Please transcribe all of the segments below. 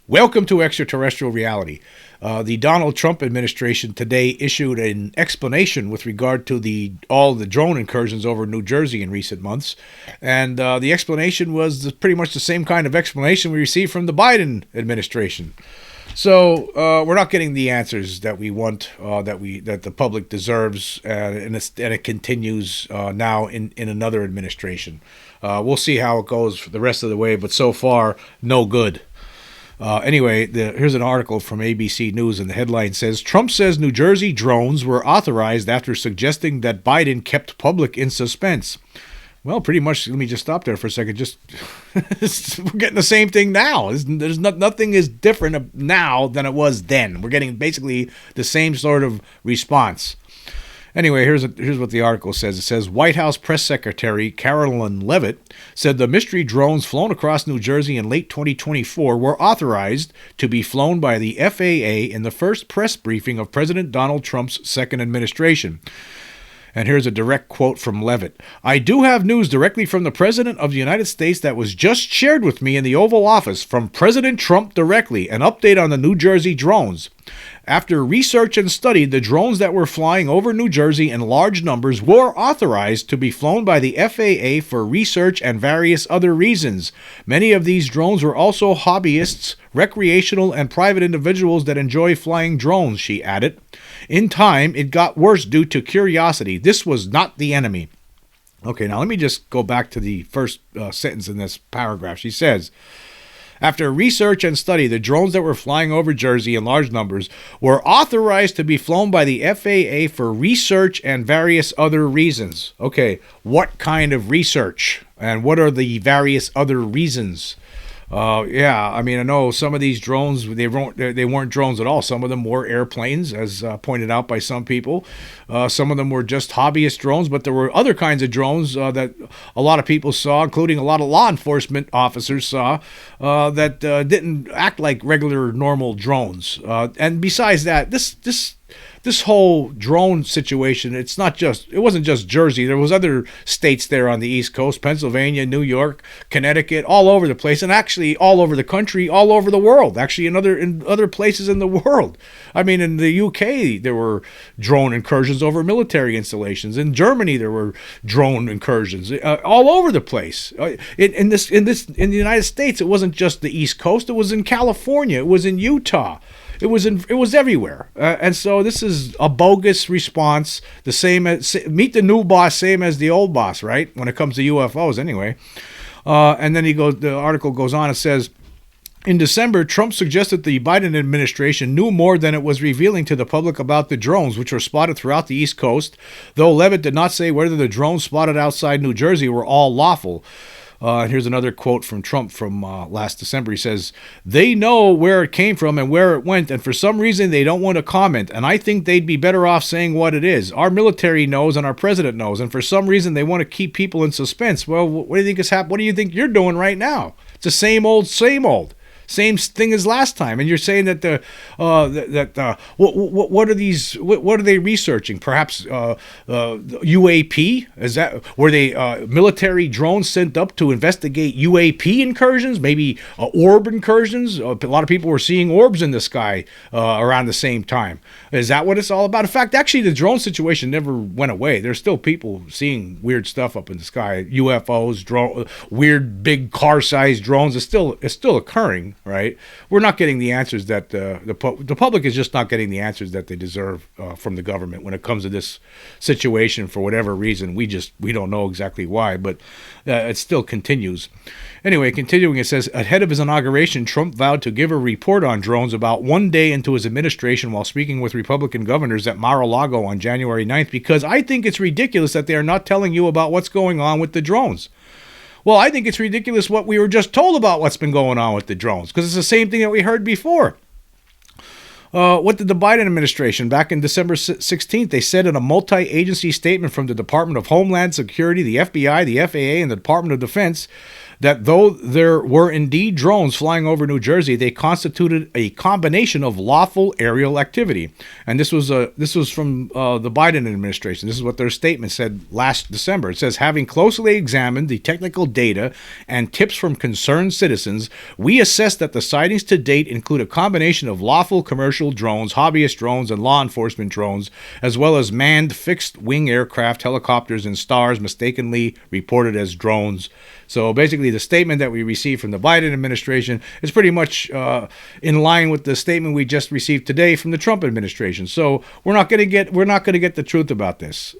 Welcome to Extraterrestrial Reality. The Donald Trump administration today issued an explanation with regard to all the drone incursions over New Jersey in recent months. And the explanation was pretty much the same kind of explanation we received from the Biden administration. So we're not getting the answers that we want, that the public deserves, and it continues now in another administration. We'll see how it goes for the rest of the way, but so far, no good. Anyway, here's an article from ABC News, and the headline says, Trump says New Jersey drones were authorized after suggesting that Biden kept public in suspense. Well, pretty much, let me just stop there for a second. We're getting the same thing now. Nothing is different now than it was then. We're getting basically the same sort of response. Anyway, here's what the article says. It says, White House Press Secretary Carolyn Leavitt said the mystery drones flown across New Jersey in late 2024 were authorized to be flown by the FAA in the first press briefing of President Donald Trump's second administration. And here's a direct quote from Leavitt. I do have news directly from the President of the United States that was just shared with me in the Oval Office from President Trump directly, an update on the New Jersey drones. After research and study, the drones that were flying over New Jersey in large numbers were authorized to be flown by the FAA for research and various other reasons. Many of these drones were also hobbyists, recreational, and private individuals that enjoy flying drones, she added. In time, it got worse due to curiosity. This was not the enemy. Okay, now let me just go back to the first sentence in this paragraph. She says, after research and study, the drones that were flying over Jersey in large numbers were authorized to be flown by the FAA for research and various other reasons. Okay, what kind of research? And what are the various other reasons? I mean, I know some of these drones, they weren't drones at all. Some of them were airplanes, as pointed out by some people. Some of them were just hobbyist drones, but there were other kinds of drones that a lot of people saw, including a lot of law enforcement officers saw, that didn't act like regular, normal drones. And besides that, this whole drone situation, it wasn't just Jersey. There was other states there on the East Coast, Pennsylvania, New York, Connecticut, all over the place, and actually all over the country, all over the world, actually in other places in the world. I mean, in the UK, there were drone incursions over military installations. In Germany, there were drone incursions all over the place. In the United States, it wasn't just the East Coast. It was in California. It was in Utah. It was everywhere, and so this is a bogus response. The same as meet the new boss, same as the old boss, right? When it comes to UFOs, anyway. And then the article goes on. It says, in December, Trump suggested the Biden administration knew more than it was revealing to the public about the drones, which were spotted throughout the East Coast. Though Leavitt did not say whether the drones spotted outside New Jersey were all lawful. Here's another quote from Trump from last December. He says, they know where it came from and where it went, and for some reason they don't want to comment, and I think they'd be better off saying what it is. Our military knows and our president knows, and for some reason they want to keep people in suspense. Well, what do you think is happening? What do you think you're doing right now? It's the same old, same old. Same thing as last time, and you're saying that what are these? What are they researching? Perhaps UAP? Were they military drones sent up to investigate UAP incursions? Maybe orb incursions? A lot of people were seeing orbs in the sky around the same time. Is that what it's all about? In fact, actually, the drone situation never went away. There's still people seeing weird stuff up in the sky, UFOs, weird big car-sized drones. It's still occurring. Right, we're not getting the answers that the public is just not getting the answers that they deserve from the government when it comes to this situation for whatever reason. We don't know exactly why, but it still continues. Anyway, continuing, it says, ahead of his inauguration, Trump vowed to give a report on drones about one day into his administration while speaking with Republican governors at Mar-a-Lago on January 9th, because I think it's ridiculous that they are not telling you about what's going on with the drones. Well, I think it's ridiculous what we were just told about what's been going on with the drones, because it's the same thing that we heard before. What did the Biden administration back in December 16th? They said in a multi-agency statement from the Department of Homeland Security, the FBI, the FAA, and the Department of Defense that though there were indeed drones flying over New Jersey, they constituted a combination of lawful aerial activity. And this was from the Biden administration. This is what their statement said last December. It says, having closely examined the technical data and tips from concerned citizens, we assess that the sightings to date include a combination of lawful commercial drones, hobbyist drones, and law enforcement drones, as well as manned fixed-wing aircraft, helicopters, and stars mistakenly reported as drones. So basically, the statement that we received from the Biden administration is pretty much in line with the statement we just received today from the Trump administration. So we're not going to get the truth about this.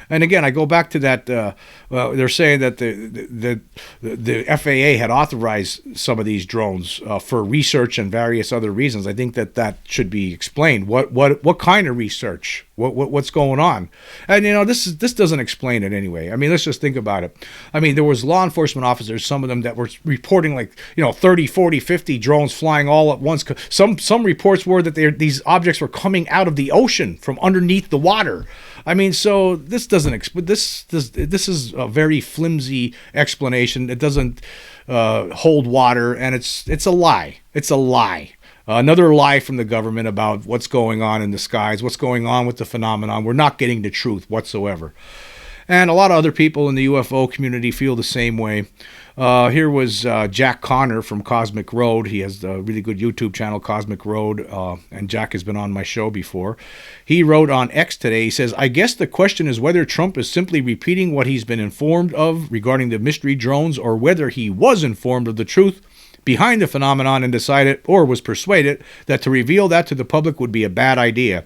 And again, I go back to that. They're saying that the FAA had authorized some of these drones for research and various other reasons. I think that should be explained. What kind of research? What's going on? And this doesn't explain it anyway. I mean, let's just think about it. I mean, there was law enforcement officers, some of them that were reporting 30, 40, 50 drones flying all at once. Some reports were that these objects were coming out of the ocean from underneath the water. I mean, so this is a very flimsy explanation. It doesn't hold water, and it's a lie. It's a lie. Another lie from the government about what's going on in the skies, what's going on with the phenomenon. We're not getting the truth whatsoever. And a lot of other people in the UFO community feel the same way. Here was Jack Connor from Cosmic Road. He has a really good YouTube channel, Cosmic Road, and Jack has been on my show before. He wrote on X today, he says, I guess the question is whether Trump is simply repeating what he's been informed of regarding the mystery drones, or whether he was informed of the truth behind the phenomenon and decided, or was persuaded, that to reveal that to the public would be a bad idea.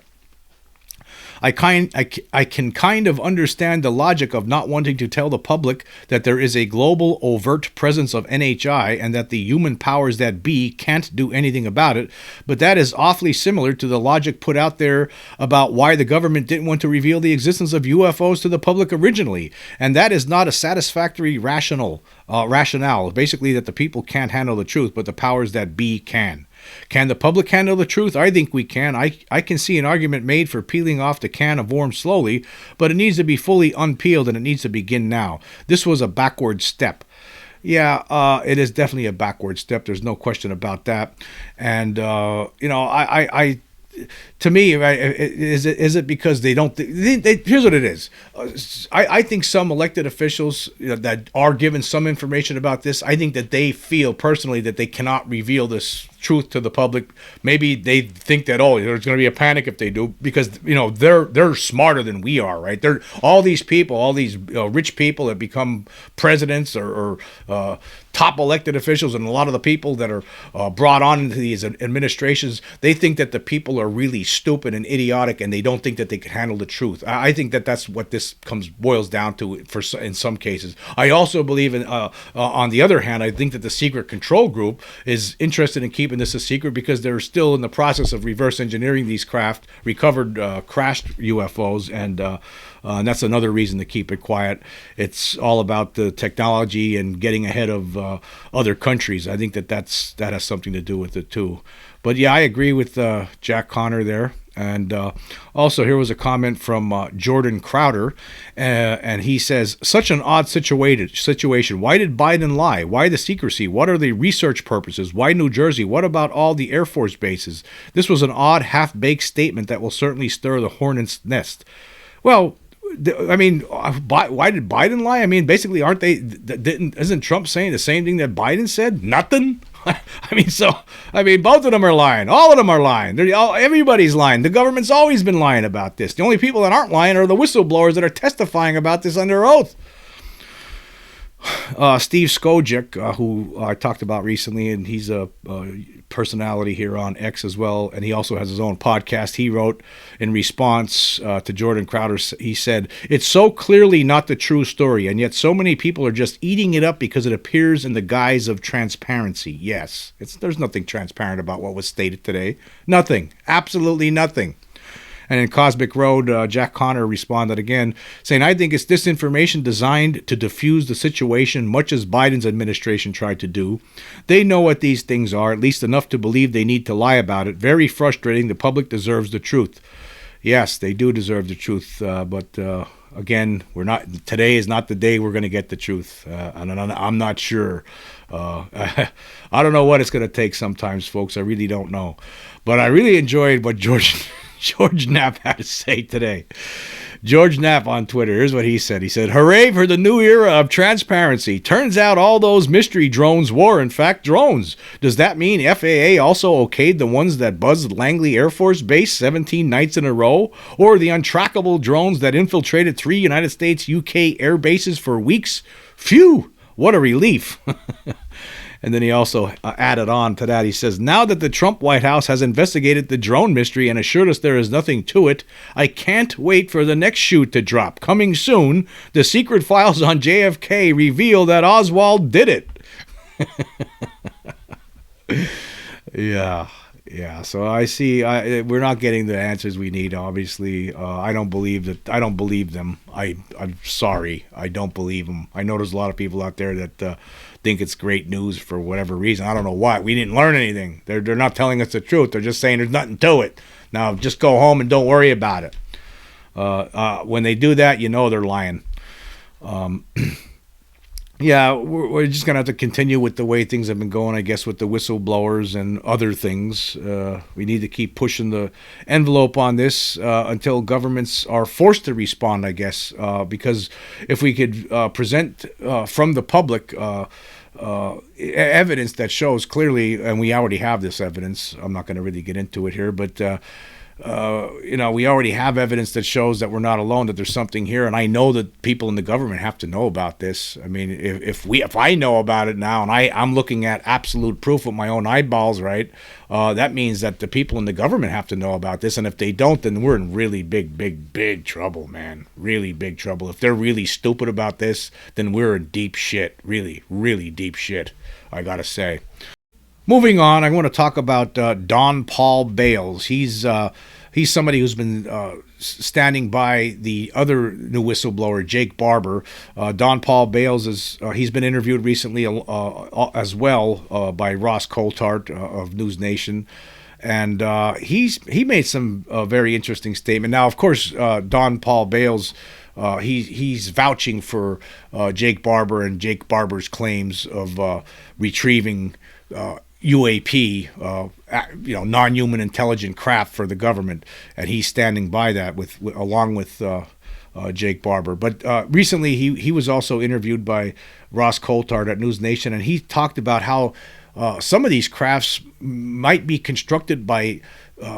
I can kind of understand the logic of not wanting to tell the public that there is a global overt presence of NHI and that the human powers that be can't do anything about it, but that is awfully similar to the logic put out there about why the government didn't want to reveal the existence of UFOs to the public originally, and that is not a satisfactory rationale, basically that the people can't handle the truth, but the powers that be can. Can the public handle the truth? I think we can. I can see an argument made for peeling off the can of worms slowly, but it needs to be fully unpeeled, and it needs to begin now. This was a backward step. Yeah, it is definitely a backward step. There's no question about that. And, to me, is it because they don't? Here's what it is. I think some elected officials that are given some information about this, I think that they feel personally that they cannot reveal this truth to the public. Maybe they think that there's going to be a panic if they do, because they're smarter than we are, right? They're all these people, all these rich people that become presidents or top elected officials, and a lot of the people that are brought on into these administrations, they think that the people are really stupid and idiotic, and they don't think that they can handle the truth. I think that that's what this boils down to in some cases. I also believe on the other hand, I think that the secret control group is interested in keeping this a secret because they're still in the process of reverse engineering these recovered crashed UFOs, and that's another reason to keep it quiet. It's all about the technology and getting ahead of other countries. I think that has something to do with it too. But yeah, I agree with Jack Connor there. And also, here was a comment from Jordan Crowder, and he says, such an odd situation. Why did Biden lie? Why the secrecy? What are the research purposes? Why New Jersey? What about all the Air Force bases? This was an odd, half-baked statement that will certainly stir the hornet's nest. Well, I mean, why did Biden lie? I mean, basically, isn't Trump saying the same thing that Biden said? Nothing? I mean, both of them are lying. All of them are lying. Everybody's lying. The government's always been lying about this. The only people that aren't lying are the whistleblowers that are testifying about this under oath. Steve Skojic, who I talked about recently, and he's a personality here on X as well, and he also has his own podcast. He wrote in response to Jordan Crowder, he said, it's so clearly not the true story, and yet so many people are just eating it up because it appears in the guise of transparency. Yes, there's nothing transparent about what was stated today. Nothing. Absolutely nothing. And in Cosmic Road, Jack Connor responded again, saying, I think it's disinformation designed to diffuse the situation, much as Biden's administration tried to do. They know what these things are, at least enough to believe they need to lie about it. Very frustrating. The public deserves the truth. Yes, they do deserve the truth, but again, we're not. Today is not the day we're going to get the truth, and I'm not sure. I don't know what it's going to take. Sometimes, folks, I really don't know. But I really enjoyed what George Knapp had to say today. George Knapp on Twitter, here's what he said. He said, hooray for the new era of transparency. Turns out all those mystery drones were, in fact, drones. Does that mean FAA also okayed the ones that buzzed Langley Air Force Base 17 nights in a row? Or the untrackable drones that infiltrated 3 United States UK air bases for weeks? Phew, what a relief. And then he also added on to that. He says, now that the Trump White House has investigated the drone mystery and assured us there is nothing to it, I can't wait for the next shoe to drop. Coming soon, the secret files on JFK reveal that Oswald did it. Yeah. So I see. We're not getting the answers we need. Obviously, I don't believe that. I don't believe them. I'm sorry. I don't believe them. I know there's a lot of people out there that think it's great news for whatever reason. I don't know why. We didn't learn anything. They're not telling us the truth. They're just saying there's nothing to it. Now just go home and don't worry about it. When they do that, you know they're lying. Yeah, we're just going to have to continue with the way things have been going, I guess, with the whistleblowers and other things. We need to keep pushing the envelope on this until governments are forced to respond, I guess, because if we could present from the public evidence that shows clearly, and we already have this evidence, I'm not going to really get into it here, but we already have evidence that shows that we're not alone, that there's something here. And I know that people in the government have to know about this. I mean, if I know about it now and I'm looking at absolute proof with my own eyeballs, right? That means that the people in the government have to know about this. And if they don't, then we're in really big trouble, man. Really big trouble. If they're really stupid about this, then we're in deep shit. Really deep shit, I gotta say. Moving on, I want to talk about Don Paul Bales. He's somebody who's been standing by the other new whistleblower, Jake Barber. Don Paul Bales he's been interviewed recently as well by Ross Coulthart of News Nation, and he made some very interesting statement. Now, of course, Don Paul Bales. He's vouching for Jake Barber and Jake Barber's claims of retrieving UAP, non-human intelligent craft for the government, and he's standing by that along with Jake Barber. But recently, he was also interviewed by Ross Coulthart at News Nation, and he talked about how some of these crafts might be constructed by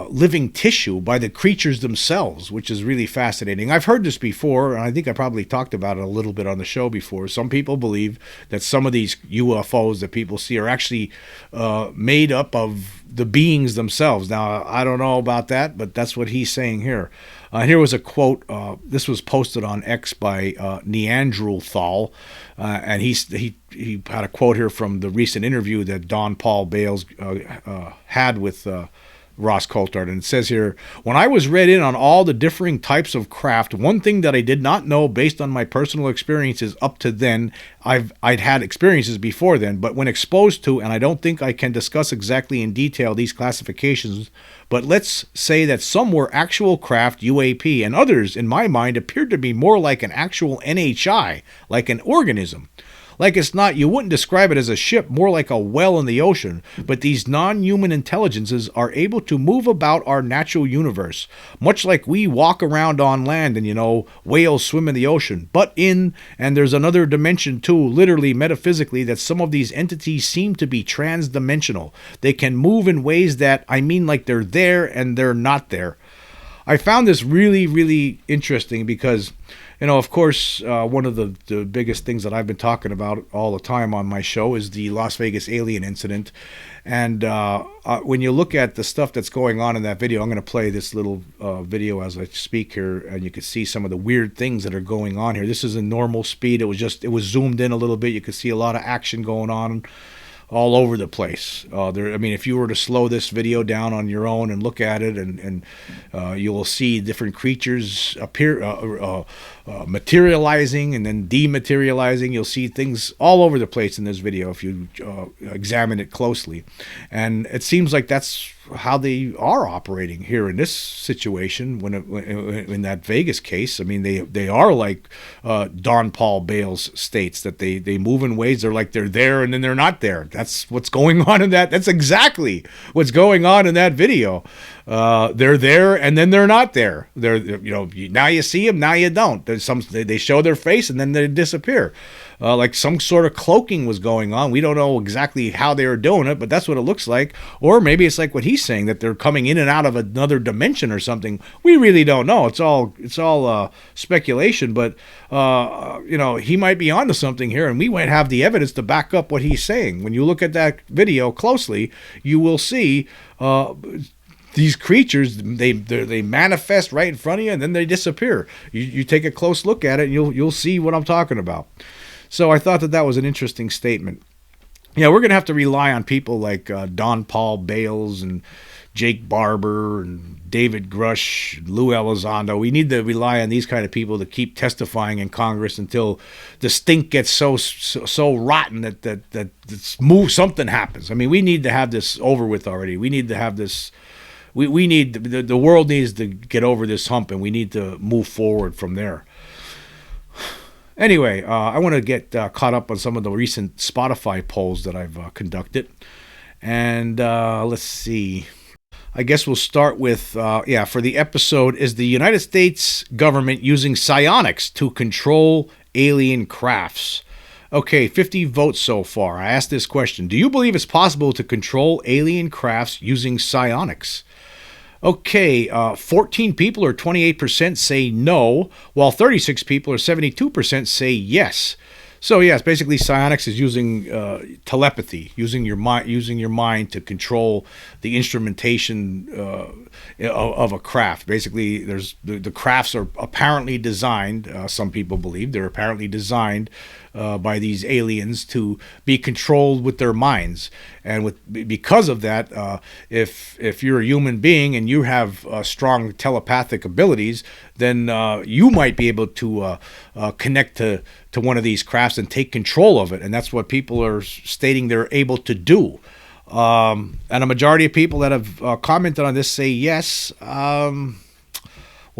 living tissue, by the creatures themselves, which is really fascinating. I've heard this before, and I think I probably talked about it a little bit on the show before. Some people believe that some of these UFOs that people see are actually made up of the beings themselves. Now, I don't know about that, but that's what he's saying here. Here was a quote. This was posted on X by Thal, and he had a quote here from the recent interview that Don Paul Bales had with Ross Coulthart, and it says here, when I was read in on all the differing types of craft, one thing that I did not know based on my personal experiences up to then, I'd had experiences before then, but when exposed to, and I don't think I can discuss exactly in detail these classifications, but let's say that some were actual craft UAP, and others, in my mind, appeared to be more like an actual NHI, like an organism. Like it's not, you wouldn't describe it as a ship, more like a well in the ocean. But these non-human intelligences are able to move about our natural universe, much like we walk around on land and, whales swim in the ocean. And there's another dimension too, literally, metaphysically, that some of these entities seem to be trans-dimensional. They can move in ways that, like they're there and they're not there. I found this really, really interesting because, of course, one of the biggest things that I've been talking about all the time on my show is the Las Vegas alien incident. And when you look at the stuff that's going on in that video, I'm going to play this little video as I speak here, and you can see some of the weird things that are going on here. This is in normal speed. It was zoomed in a little bit. You could see a lot of action going on. all over the place. I mean, if you were to slow this video down on your own and look at it, and you will see different creatures appear, materializing and then dematerializing. You'll see things all over the place in this video if you examine it closely. And it seems like that's how they are operating here in this situation. In that Vegas case, I mean, they are like Don Paul Bales states, that they move in ways they're like they're there and then they're not there. That's what's going on in that. That's exactly what's going on in that video. They're there and then they're not there. Now you see them, now you don't. They show their face and then they disappear. Like some sort of cloaking was going on. We don't know exactly how they were doing it, but that's what it looks like. Or maybe it's like what he's saying, that they're coming in and out of another dimension or something. We really don't know. It's all speculation, but he might be onto something here, and we might have the evidence to back up what he's saying. When you look at that video closely, you will see these creatures, they manifest right in front of you and then they disappear. You take a close look at it and you'll see what I'm talking about. So I thought that was an interesting statement. Yeah, we're going to have to rely on people like Don Paul Bales and Jake Barber and David Grush, Lou Elizondo. We need to rely on these kind of people to keep testifying in Congress until the stink gets so rotten that something happens. I mean, we need to have this over with already. We need to have this. We need the world needs to get over this hump, and we need to move forward from there. Anyway, I want to get caught up on some of the recent Spotify polls that I've conducted. And let's see. I guess we'll start with, for the episode, is the United States government using psionics to control alien crafts? Okay, 50 votes so far. I asked this question. Do you believe it's possible to control alien crafts using psionics? Okay, 14 people or 28% say no, while 36 people or 72% say yes. So yes, basically psionics is using telepathy, using your mind to control the instrumentation of a craft. Basically, there's the crafts are apparently designed. Some people believe they're apparently designed by these aliens to be controlled with their minds, and because of that, if you're a human being and you have strong telepathic abilities, then you might be able to connect to one of these crafts and take control of it, and that's what people are stating they're able to do. And a majority of people that have commented on this say yes. Where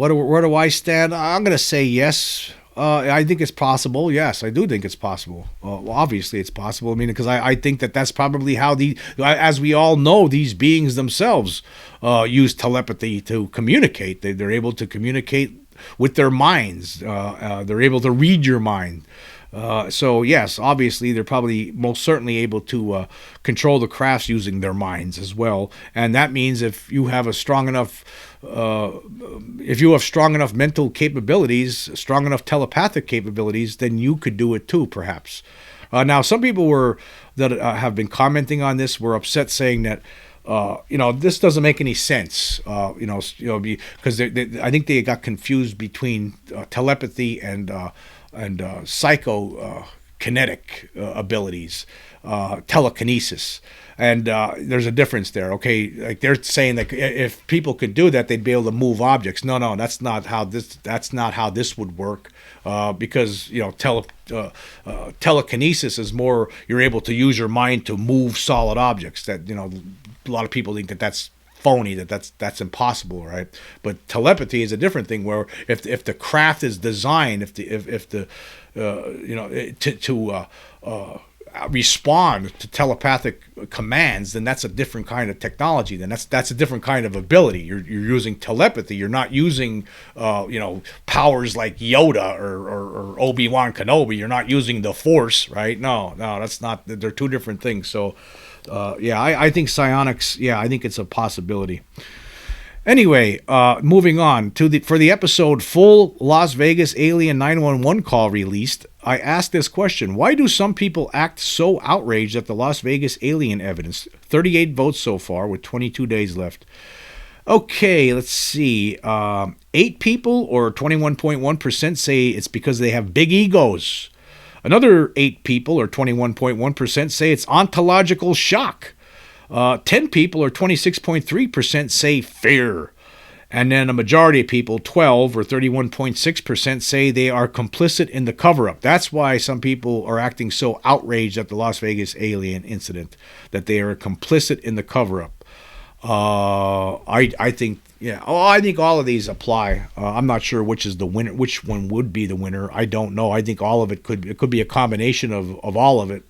do I stand? I'm going to say yes. I think it's possible. Yes, I do think it's possible. Well, obviously, it's possible. I mean, because I think that's probably how as we all know, these beings themselves use telepathy to communicate. They're able to communicate with their minds. They're able to read your mind. So yes, obviously they're probably most certainly able to control the crafts using their minds as well, and that means if you have strong enough mental capabilities, strong enough telepathic capabilities, then you could do it too, perhaps. Now, some people that have been commenting on this were upset, saying that this doesn't make any sense. Because I think they got confused between telepathy and psychokinetic abilities, telekinesis, and there's a difference there. Okay, like they're saying that if people could do that, they'd be able to move objects. No, that's not how this would work. Because telekinesis is more, you're able to use your mind to move solid objects. That a lot of people think that's phony, that's impossible, right? But telepathy is a different thing, where if the craft is designed, respond to telepathic commands, then that's a different kind of technology. Then that's a different kind of ability. You're using telepathy. You're not using powers like Yoda or Obi-Wan Kenobi. You're not using the Force, right? No, that's not. They're two different things. So I think psionics. Yeah, I think it's a possibility. Anyway, moving on for the episode full Las Vegas Alien 911 call released, I asked this question: why do some people act so outraged at the Las Vegas alien evidence? 38 votes so far, with 22 days left. Okay, let's see. 8 people, or 21.1%, say it's because they have big egos. Another 8 people, or 21.1%, say it's ontological shock. 10 people, or 26.3%, say fear. And then a majority of people, 12 or 31.6%, say they are complicit in the cover-up. That's why some people are acting so outraged at the Las Vegas alien incident, that they are complicit in the cover-up. I think, yeah. Oh, I think all of these apply. I'm not sure which is the winner, which one would be the winner. I don't know. I think all of it could be a combination of all of it,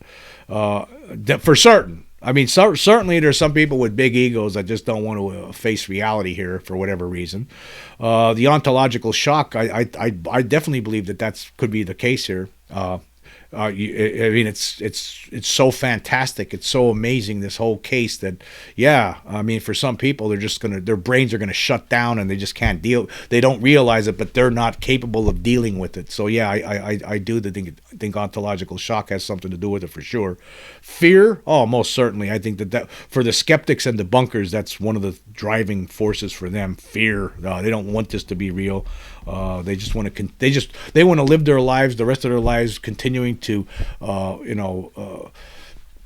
for certain. I mean, certainly there's some people with big egos that just don't want to face reality here for whatever reason. The ontological shock, I definitely believe that could be the case here. I mean, it's so fantastic. It's so amazing, this whole case, that, yeah, I mean, for some people, their brains are gonna shut down and they just can't deal. They don't realize it, but they're not capable of dealing with it. So yeah, I do think ontological shock has something to do with it for sure. Fear, oh, most certainly. I think that for the skeptics and debunkers, that's one of the driving forces for them. Fear. They don't want this to be real. They just want to. They want to live their lives, the rest of their lives, continuing to,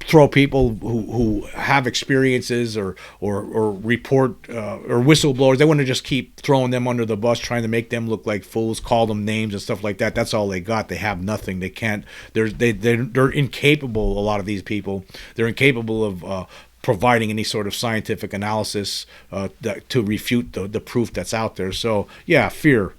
throw people who have experiences or report or whistleblowers. They want to just keep throwing them under the bus, trying to make them look like fools, call them names and stuff like that. That's all they got. They have nothing. They can't. They're incapable. A lot of these people, they're incapable of providing any sort of scientific analysis to refute the proof that's out there. So yeah, fear.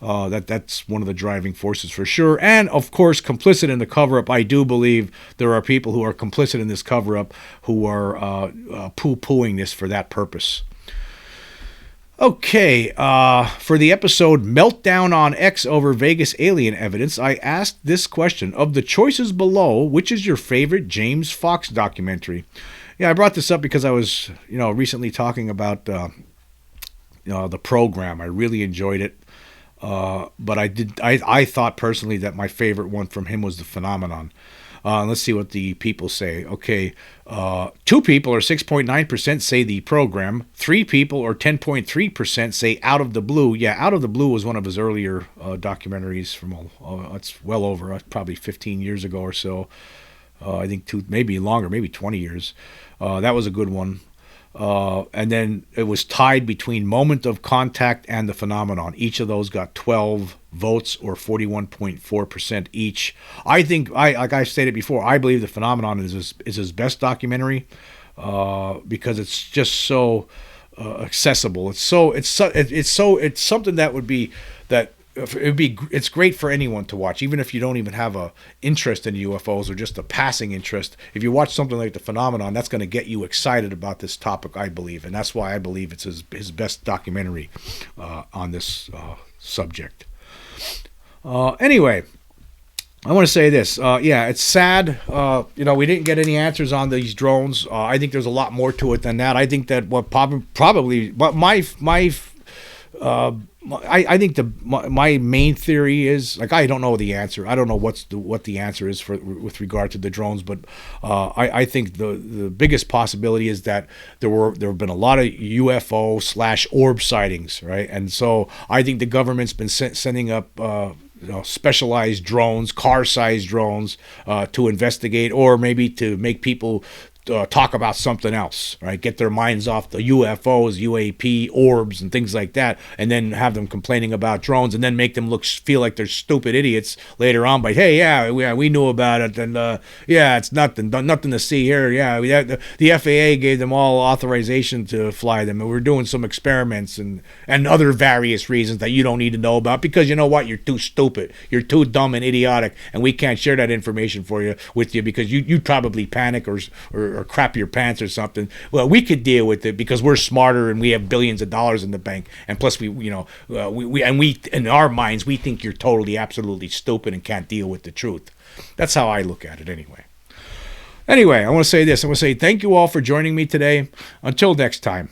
That's one of the driving forces for sure. And of course, complicit in the cover-up. I do believe there are people who are complicit in this cover-up who are poo-pooing this for that purpose. Okay, for the episode Meltdown on X over Vegas alien evidence, I asked this question: of the choices below, which is your favorite James Fox documentary? Yeah, I brought this up because I was, recently talking about, the program. I really enjoyed it. But I thought personally that my favorite one from him was The Phenomenon. Let's see what the people say. Okay, 2 people, or 6.9%, say The Program. 3 people, or 10.3%, say Out of the Blue. Yeah, Out of the Blue was one of his earlier documentaries from, it's well over, probably 15 years ago or so. I think maybe longer, maybe 20 years. That was a good one. And then it was tied between Moment of Contact and The Phenomenon. Each of those got 12 votes, or 41.4% each. I think, like I stated before, I believe The Phenomenon is his best documentary, because it's just so accessible. It's something that would be that. It's great for anyone to watch, even if you don't even have a interest in UFOs or just a passing interest. If you watch something like The Phenomenon, that's going to get you excited about this topic, I believe, and that's why I believe it's his best documentary on this subject. Anyway, I want to say this. Yeah, it's sad. We didn't get any answers on these drones. I think there's a lot more to it than that. I think that I think my main theory is, like, I don't know the answer. I don't know what the answer is with regard to the drones, but I think the biggest possibility is that there have been a lot of UFO/orb sightings, right? And so I think the government's been sending up specialized drones, car-sized drones, to investigate, or maybe to make people talk about something else, right? Get their minds off the UFOs, UAP, orbs, and things like that, and then have them complaining about drones, and then make them feel like they're stupid idiots later on. But hey, yeah, we knew about it, and yeah, it's nothing to see here. Yeah, the FAA gave them all authorization to fly them, and we're doing some experiments and other various reasons that you don't need to know about, because you know what? You're too stupid, you're too dumb and idiotic, and we can't share that information with you because you'd probably panic or crap your pants or something. Well, we could deal with it because we're smarter and we have billions of dollars in the bank, and plus we in our minds we think you're totally absolutely stupid and can't deal with the truth. That's how I look at it anyway. I want to say this. I want to say thank you all for joining me today. Until next time.